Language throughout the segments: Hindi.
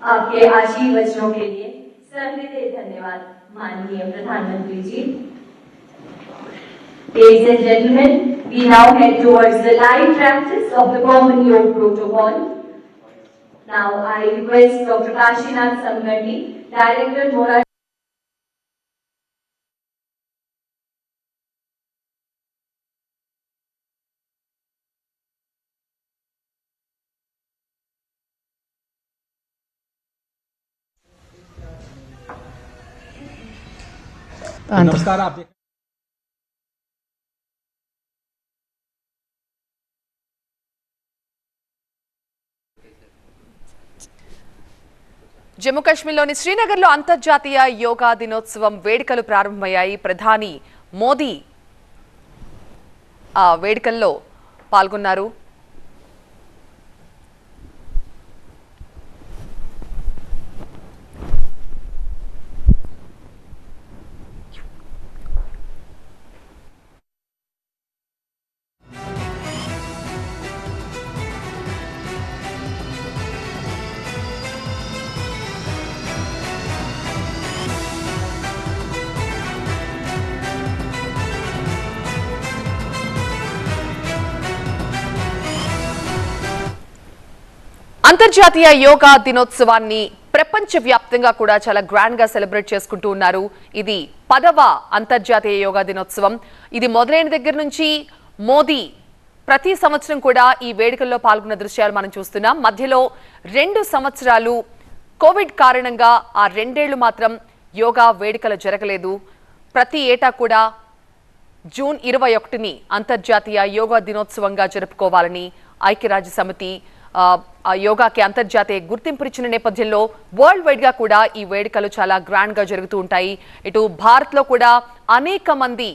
आपके आशीर्वचनों के लिए सहृदय धन्यवाद माननीय प्रधानमंत्री जी। Ladies and gentlemen, we now head towards the live practice of the Common Yoga Protocol. Now I request Dr. Kashinath Samgandi, Director Mora. नमस्कार। आप జమ్మూ కాశ్మీర్లోని శ్రీనగర్లో అంతర్జాతీయ యోగా దినోత్సవం వేడుకలు ప్రారంభమయ్యాయి. ప్రధాని మోదీ ఆ వేడుకల్లో పాల్గొన్నారు. అంతర్జాతీయ యోగా దినోత్సవాన్ని ప్రపంచవ్యాప్తంగా కూడా చాలా గ్రాండ్ గా సెలబ్రేట్ చేసుకుంటూ ఉన్నారు. ఇది 10వ అంతర్జాతీయ యోగా దినోత్సవం. ఇది మొదలైన దగ్గర నుంచి మోదీ ప్రతి సంవత్సరం కూడా ఈ వేడుకల్లో పాల్గొన్న దృశ్యాలు మనం చూస్తున్నాం. మధ్యలో 2 సంవత్సరాలు కోవిడ్ కారణంగా ఆ 2 ఏళ్లు మాత్రం యోగా వేడుకలు జరగలేదు. ప్రతి ఏటా కూడా జూన్ 21ని అంతర్జాతీయ యోగా దినోత్సవంగా జరుపుకోవాలని ఐక్యరాజ్య సమితి యోగాకి అంతర్జాతీయ గుర్తింపునిచ్చిన నేపథ్యంలో వరల్డ్ వైడ్ గా కూడా ఈ వేడుకలు చాలా గ్రాండ్ గా జరుగుతూ ఉంటాయి. ఇటు భారత్ లో కూడా అనేక మంది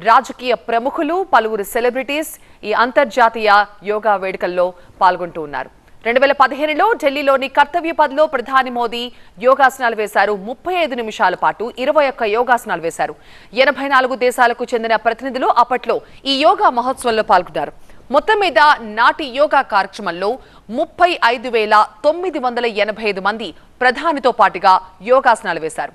రాజకీయ ప్రముఖులు, పలువురు సెలబ్రిటీస్ ఈ అంతర్జాతీయ యోగా వేడుకల్లో పాల్గొంటూ ఉన్నారు. 2015లో ఢిల్లీలోని కర్తవ్యపథ్లో ప్రధాని మోదీ యోగాసనాలు వేశారు. 35 నిమిషాల పాటు 21 యోగాసనాలు వేశారు. 84 దేశాలకు చెందిన ప్రతినిధులు అప్పట్లో ఈ యోగా మహోత్సవంలో పాల్గొన్నారు. మొత్తం మీద నాటి యోగా కార్యక్రమంలో 35,985 మంది ప్రధానితో పాటుగా యోగాసనాలు వేశారు.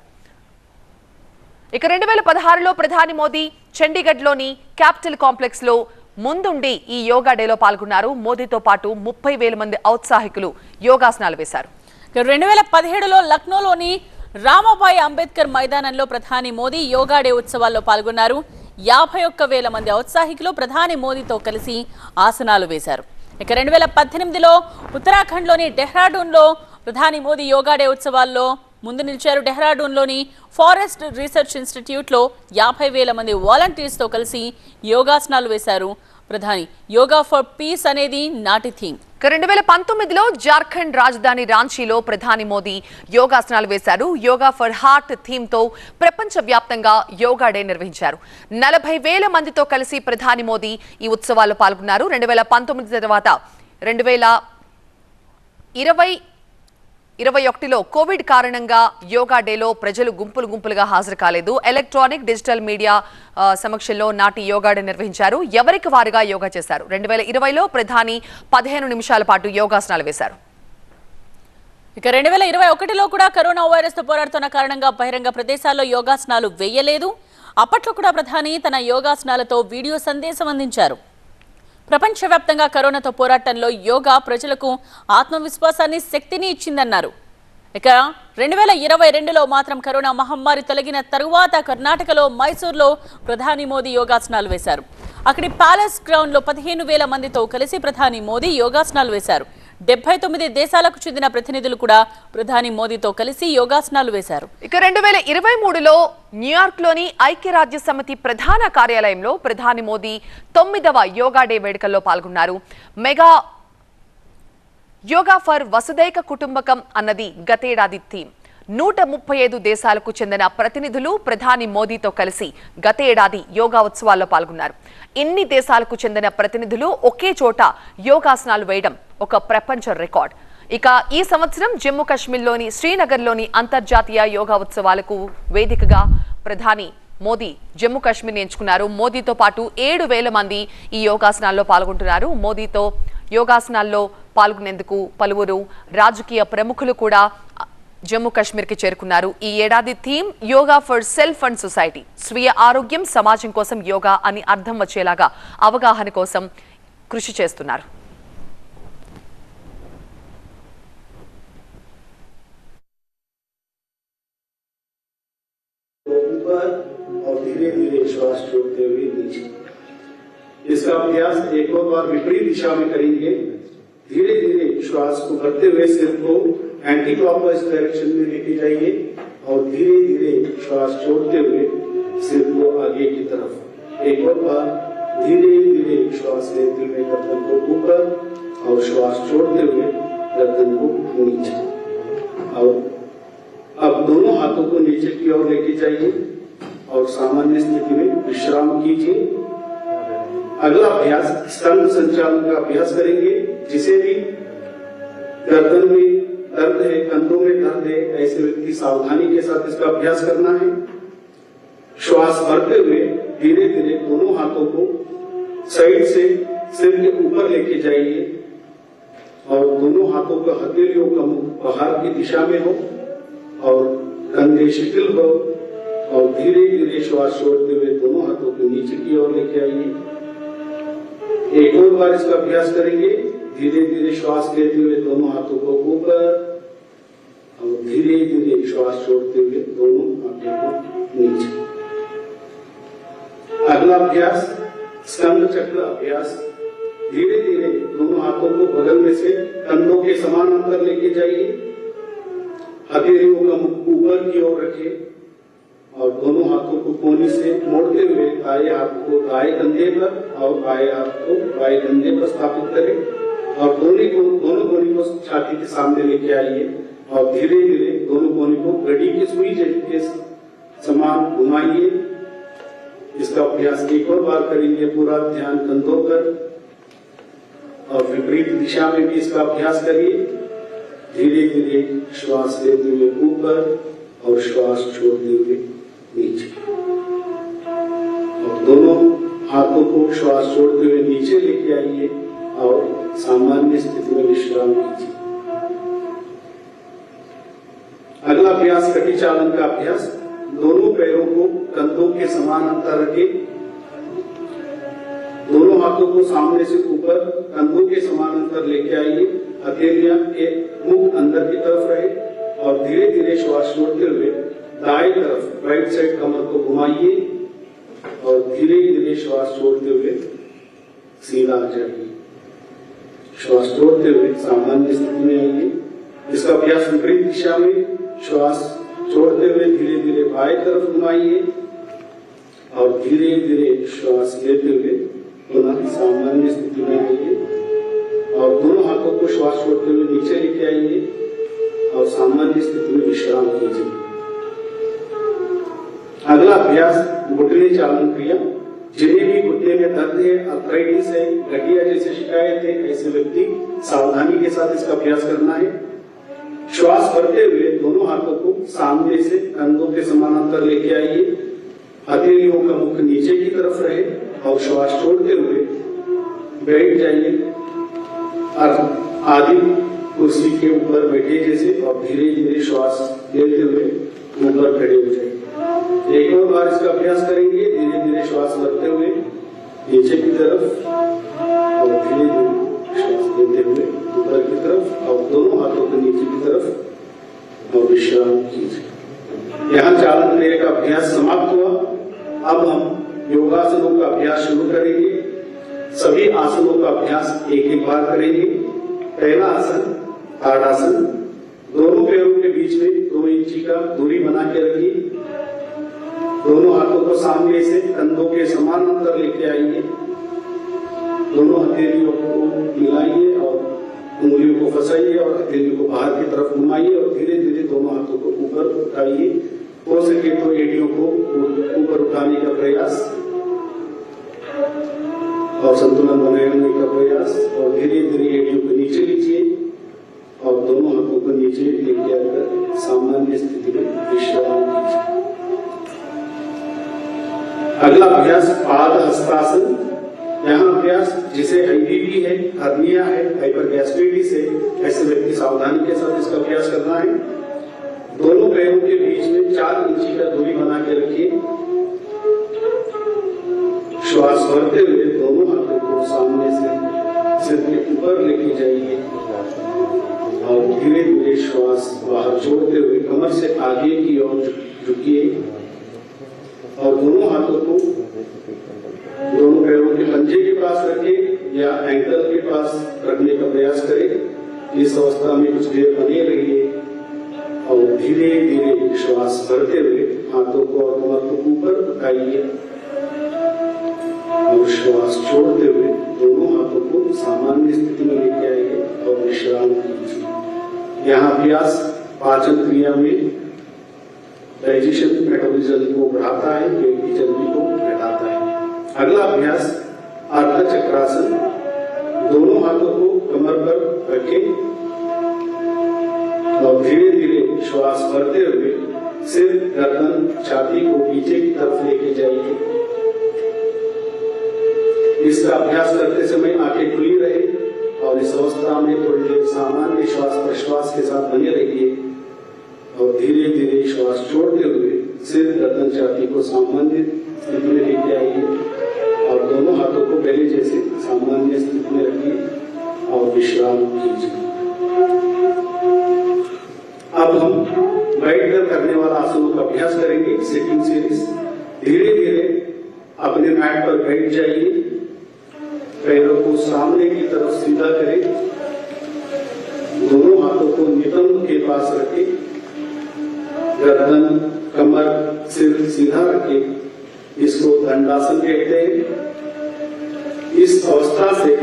ఇక 2016లో ప్రధాని మోదీ చండీగఢ్లోని క్యాపిటల్ కాంప్లెక్స్ లో ముందుండి ఈ యోగా డేలో పాల్గొన్నారు. మోదీతో పాటు 30,000 మంది ఔత్సాహికులు యోగాసనాలు వేశారు. 2017లో లక్నోలోని రామాబాయి అంబేద్కర్ మైదానంలో ప్రధాని మోదీ యోగా డే ఉత్సవాల్లో పాల్గొన్నారు. 51,000 మంది ఔత్సాహికులు ప్రధాని మోదీతో కలిసి ఆసనాలు వేశారు. ఇక 2018లో ఉత్తరాఖండ్లోని డెహ్రాడూన్లో ప్రధాని మోదీ యోగా డే ఉత్సవాల్లో ముందు నిలిచారు. డెహ్రాడూన్లోని ఫారెస్ట్ రీసెర్చ్ ఇన్స్టిట్యూట్లో 50,000 మంది వాలంటీర్స్తో కలిసి యోగాసనాలు వేశారు ప్రధాని. యోగా ఫర్ పీస్ అనేది నాటి థీమ్. 2019లో జార్ఖండ్ రాజధాని రాంచీలో ప్రధాని మోదీ యోగాసనాలు వేశారు. యోగా ఫర్ హార్ట్ థీమ్ తో ప్రపంచ వ్యాప్తంగా యోగా డే నిర్వహించారు. 40,000 మందితో కలిసి ప్రధాని మోదీ ఈ ఉత్సవాల్లో పాల్గొన్నారు. 2019 తర్వాత 2021లో కోవిడ్ కారణంగా యోగా డేలో ప్రజలు గుంపులుగా హాజరు కాలేదు. ఎలక్ట్రానిక్, డిజిటల్ మీడియా సమక్షంలో నాటి యోగా డే నిర్వహించారు. ఎవరికి వారుగా యోగా చేశారు. 2020లో ప్రధాని 15 నిమిషాల పాటు యోగాసనాలు వేశారు. ఇక 2021లో కూడా కరోనా వైరస్ తో పోరాడుతున్న కారణంగా బహిరంగ ప్రదేశాల్లో యోగాసనాలు వేయలేదు. అప్పట్లో కూడా ప్రధాని తన యోగాసనాలతో వీడియో సందేశం అందించారు. ప్రపంచవ్యాప్తంగా కరోనాతో పోరాటంలో యోగా ప్రజలకు ఆత్మవిశ్వాసాన్ని, శక్తిని ఇచ్చిందన్నారు. ఇక 2022లో మాత్రం కరోనా మహమ్మారి తొలగిన తరువాత కర్ణాటకలో మైసూర్లో ప్రధాని మోదీ యోగాసనాలు వేశారు. అక్కడి ప్యాలెస్ గ్రౌండ్ లో 15,000 మందితో కలిసి ప్రధాని మోదీ యోగాసనాలు వేశారు. 79 దేశాలకు చెందిన ప్రతినిధులు కూడా ప్రధాని మోదీతో కలిసి యోగాసనాలు వేశారు. ఇక 2023లో న్యూయార్క్ లోని ఐక్యరాజ్య సమితి ప్రధాన కార్యాలయంలో ప్రధాని మోదీ 9వ యోగా డే వేడుకల్లో పాల్గొన్నారు. మెగా యోగా ఫర్ వసుదైక కుటుంబకం అన్నది గతేడాది థీమ్. 135 దేశాలకు చెందిన ప్రతినిధులు ప్రధాని మోదీతో కలిసి గత ఏడాది యోగా ఉత్సవాల్లో పాల్గొన్నారు. ఇన్ని దేశాలకు చెందిన ప్రతినిధులు ఒకే చోట యోగాసనాలు వేయడం ఒక ప్రపంచ రికార్డ్. ఇక ఈ సంవత్సరం జమ్మూ కాశ్మీర్లోని శ్రీనగర్లోని అంతర్జాతీయ యోగా ఉత్సవాలకు వేదికగా ప్రధాని మోదీ జమ్మూ కాశ్మీర్ని ఎంచుకున్నారు. మోదీతో పాటు 7,000 మంది ఈ యోగాసనాల్లో పాల్గొంటున్నారు. మోదీతో యోగాసనాల్లో పాల్గొనేందుకు పలువురు రాజకీయ ప్రముఖులు కూడా జమ్మూ కాశ్మీర్కి చేరుకున్నారు. ఈ ఏడాది theme yoga for self and society, స్వీయ ఆరోగ్యం సమాజం కోసం యోగా అని అర్థం వచ్చేలాగా అవగాహన కోసం కృషి చేస్తున్నారు. और धीरे धीरे श्वास छोड़ते हुए नीचे। इसका अभ्यास एक और बार विपरीत दिशा में करेंगे। धीरे धीरे श्वास को करते हुए सिर को एंटी क्लॉकवाइज डायरेक्शन में लेके जाइए और धीरे धीरे श्वास छोड़ते हुए सिर को आगे की तरफ। एक और बार धीरे धीरे श्वास लेते हुए गर्दन को ऊपर और श्वास छोड़ते हुए गर्दन को नीचे। और अब दोनों हाथों को नीचे की ओर लेके जाइए और सामान्य स्थिति में विश्राम कीजिए। अगला अभ्यास स्तंभ संचालन का अभ्यास करेंगे। जिसे भी गर्दन में दर्द है, कंधों में दर्द है, ऐसे व्यक्ति सावधानी के साथ इसका अभ्यास करना है। श्वास भरते हुए धीरे धीरे दोनों हाथों को साइड से सिर के ऊपर लेके जाइए और दोनों हाथों का हथेलियों का मुख बाहर की दिशा में हो और कंधे शिथिल हो और धीरे धीरे श्वास छोड़ते हुए दोनों हाथों को नीचे की ओर लेके आइए। एक और बार इसका अभ्यास करेंगे। धीरे धीरे श्वास लेते हुए दोनों हाथों को ऊपर और धीरे धीरे श्वास छोड़ते हुए दोनों हाथों को नीचे। अगला अभ्यास स्कंद चक्र अभ्यास। धीरे धीरे दोनों हाथों को बगल में से कंधों के समान अंतर लेके जाइए। हथेलियों का मुख ऊपर की ओर रखें और दोनों हाथों को कोहनी से मोड़ते हुए दाएं हाथ को दाएं कंधे पर और बाएं हाथ को बाएं कंधे पर स्थापित करें और दोनों कोहनी को छाती के सामने लेके आइए और धीरे धीरे दोनों कोहनी को घड़ी की सुई के समान घुमाइए। इसका अभ्यास एक और बार करेंगे। पूरा ध्यान कंधों पर और विपरीत दिशा में भी इसका अभ्यास करिए। धीरे धीरे श्वास लेते हुए ऊपर और श्वास छोड़ते हुए नीचे और दोनों हाथों को श्वास छोड़ते हुए नीचे लेके आइए और सामान्य स्थिति में विश्राम कीजिए। अगला अभ्यास कटी चालन का अभ्यास। दोनों पैरों को कंधों के समान अंतर रखें। दोनों हाथों को सामने से ऊपर कंधों के समान अंतर लेके आइए। हथेलियां के मुख अंदर की तरफ रहे और धीरे धीरे श्वास छोड़ते हुए दाएं तरफ राइट साइड कमर को घुमाइए और धीरे धीरे श्वास छोड़ते हुए सीधा आ जाइए। श्वास छोड़ते हुए सामान्य स्थिति में आइए। इसका अभ्यास विपरीत दिशा में श्वास छोड़ते हुए धीरे धीरे बाएं तरफ घुमाइए और धीरे धीरे श्वास लेते हुए पुनः सामान्य स्थिति में आइए और दोनों हाथों को श्वास छोड़ते हुए नीचे लेके आइए और सामान्य स्थिति में विश्राम कीजिए। अगला अभ्यास घुटने चालन क्रिया। जिन्हें भी घुटने में दर्द है, अर्थराइटिस है, गठिया जैसे शिकायत है, ऐसे व्यक्ति सावधानी के साथ इसका अभ्यास करना है। श्वास भरते हुए दोनों हाथों को सामने से कंधों के समानांतर लेके आइए। हथेलियों का मुख नीचे की तरफ रहे और श्वास छोड़ते हुए बैठ जाइए आदि कुर्सी के ऊपर बैठे जैसे और धीरे धीरे श्वास लेते हुए ऊपर खड़े हो जाइए। एक और बार इसका अभ्यास करेंगे। धीरे धीरे श्वास भरते हुए नीचे की तरफ और धीरे धीरे श्वास लेते हुए ऊपर की तरफ और दोनों हाथों को नीचे की तरफ और विश्राम कीजिए। यहाँ चालन क्रिया का अभ्यास समाप्त हुआ। अब हम योगासनों का अभ्यास शुरू करेंगे। सभी आसनों का अभ्यास एक एक बार करेंगे। पहला आसन ताड़ासन। दोनों पैरों के बीच में 2 इंची का दूरी बना के रखिए। दोनों हाथों को सामने से कंधों के समान अंतर लेके आइए। दोनों हथेलियों को मिलाइए और उंगलियों को फंसाइए और हथेलियों को बाहर की तरफ घुमाइए और धीरे धीरे दोनों हाथों को ऊपर उठाइए। हो सके तो एड़ियों को ऊपर उठाने का प्रयास और संतुलन बनाए रखने का प्रयास और धीरे धीरे एड़ियों को नीचे लीजिए और दोनों हाथों को नीचे लेके आकर सामान्य स्थिति में विश्राम कीजिए। अगला अभ्यास पाद हस्तासन। यहाँ अभ्यास जिसे IBP है, हर्निया है, हाइपरगैस्ट्राइटिस है, ऐसे व्यक्ति सावधानी के साथ इसका अभ्यास करना है। दोनों पैरों के बीच में 4 इंची का दूरी बना के रखिए। श्वास भरते हुए दोनों हाथों को सामने से सिर के ऊपर लेके जाइए और धीरे धीरे श्वास बाहर छोड़ते हुए कमर से आगे की ओर झुकिए और दोनों हाथों को दोनों पैरों के पंजे के पास रखें या एंकल के पास रखने का प्रयास करें। इस अवस्था में कुछ देर बने रहिए और धीरे धीरे श्वास भरते हुए हाथों को और कमर को ऊपर उठाइए और श्वास छोड़ते हुए दोनों हाथों को सामान्य स्थिति में लेके आइए और विश्राम कीजिए। यहाँ अभ्यास पाचन क्रिया में डाइजेशन मेटाबॉलिज्म को बढ़ाता है, पेट की चर्बी को घटाता है। अगला अभ्यास अर्ध चक्रासन। दोनों हाथों को कमर पर रखें और धीरे धीरे श्वास भरते हुए सिर, गर्दन, छाती को पीछे की तरफ लेके जाइए। इसका अभ्यास करते समय आंखें खुली रहे और इस अवस्था में थोड़ी देर सामान्य श्वास प्रश्वास के साथ बने रहिए और धीरे धीरे श्वास छोड़ते हुए सिर, गर्दन, छाती को सामान्य स्थिति में लेके आइए और दोनों हाथों को पहले जैसे सामान्य स्थिति में रखिए और विश्राम कीजिए। अब हम बैठकर करने वाला आसनों का अभ्यास करेंगे, सिटिंग सीरीज। धीरे धीरे अपने मैट पर बैठ जाइए, पैरों को सामने की तरफ सीधा करें, दोनों हाथों को नितंब के पास रखें, गर्दन, कमर, सिर सीधा रखें। इसको दंडासन कहते हैं। इस अवस्था से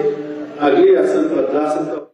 अगले आसन पद्मासन का